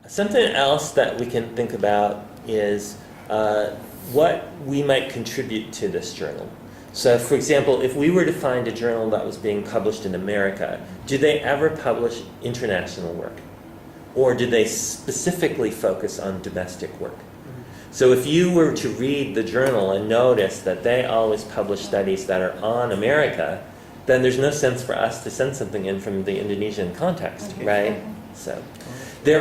Something else that we can think about is what we might contribute to this journal. So, for example, if we were to find a journal that was being published in America, do they ever publish international work? Or do they specifically focus on domestic work? So if you were to read the journal and notice that they always publish studies that are on America, then there's no sense for us to send something in from the Indonesian context, right? So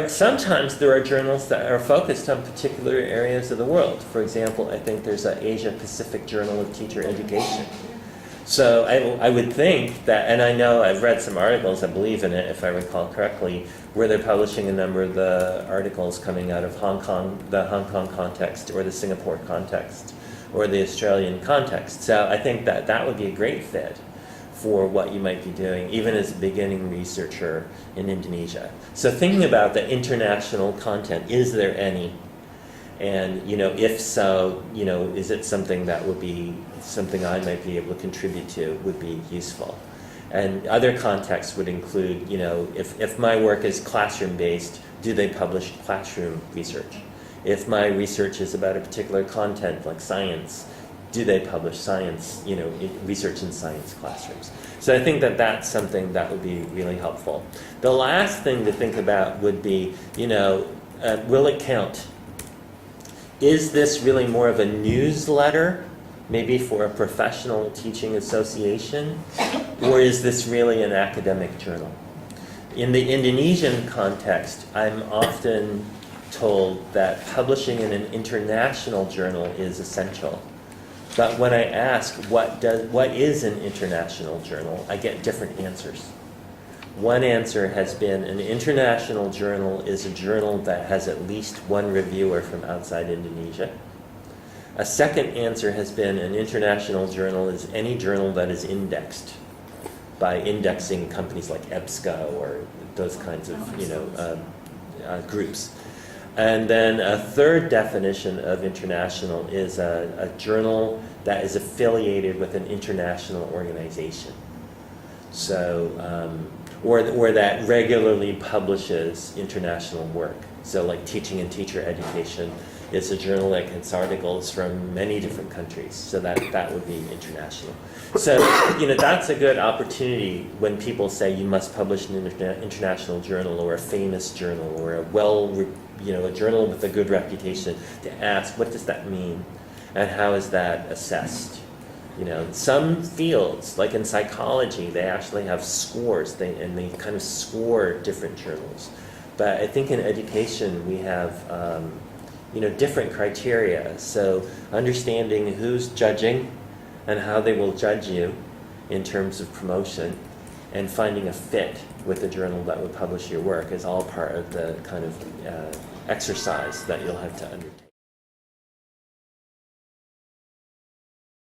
sometimes there are journals that are focused on particular areas of the world. For example, I think there's an Asia Pacific Journal of Teacher Education. So I would think that, and I know I've read some articles, I believe in it if I recall correctly, where they're publishing a number of the articles coming out of Hong Kong, the Hong Kong context, or the Singapore context, or the Australian context. So I think that that would be a great fit for what you might be doing, even as a beginning researcher in Indonesia. So thinking about the international content, is there any? And, if so, is it something that would be something I might be able to contribute to, would be useful. And other contexts would include, if my work is classroom-based, do they publish classroom research? If my research is about a particular content, like science, do they publish science, research in science classrooms? So I think that that's something that would be really helpful. The last thing to think about would be, will it count? Is this really more of a newsletter, maybe for a professional teaching association, or is this really an academic journal? In the Indonesian context, I'm often told that publishing in an international journal is essential. But when I ask what is an international journal, I get different answers. One answer has been an international journal is a journal that has at least one reviewer from outside Indonesia. A second answer has been an international journal is any journal that is indexed by indexing companies like EBSCO or those kinds of groups. And then a third definition of international is a journal that is affiliated with an international organization. So, or that regularly publishes international work. So like Teaching and Teacher Education, it's a journal that gets articles from many different countries. So that would be international. So, that's a good opportunity when people say you must publish an international journal or a famous journal or a journal with a good reputation, to ask, what does that mean? And how is that assessed? Some fields, like in psychology, they actually have scores, and they kind of score different journals. But I think in education, we have, different criteria. So understanding who's judging and how they will judge you in terms of promotion, and finding a fit with the journal that would publish your work is all part of the kind of exercise that you'll have to undertake.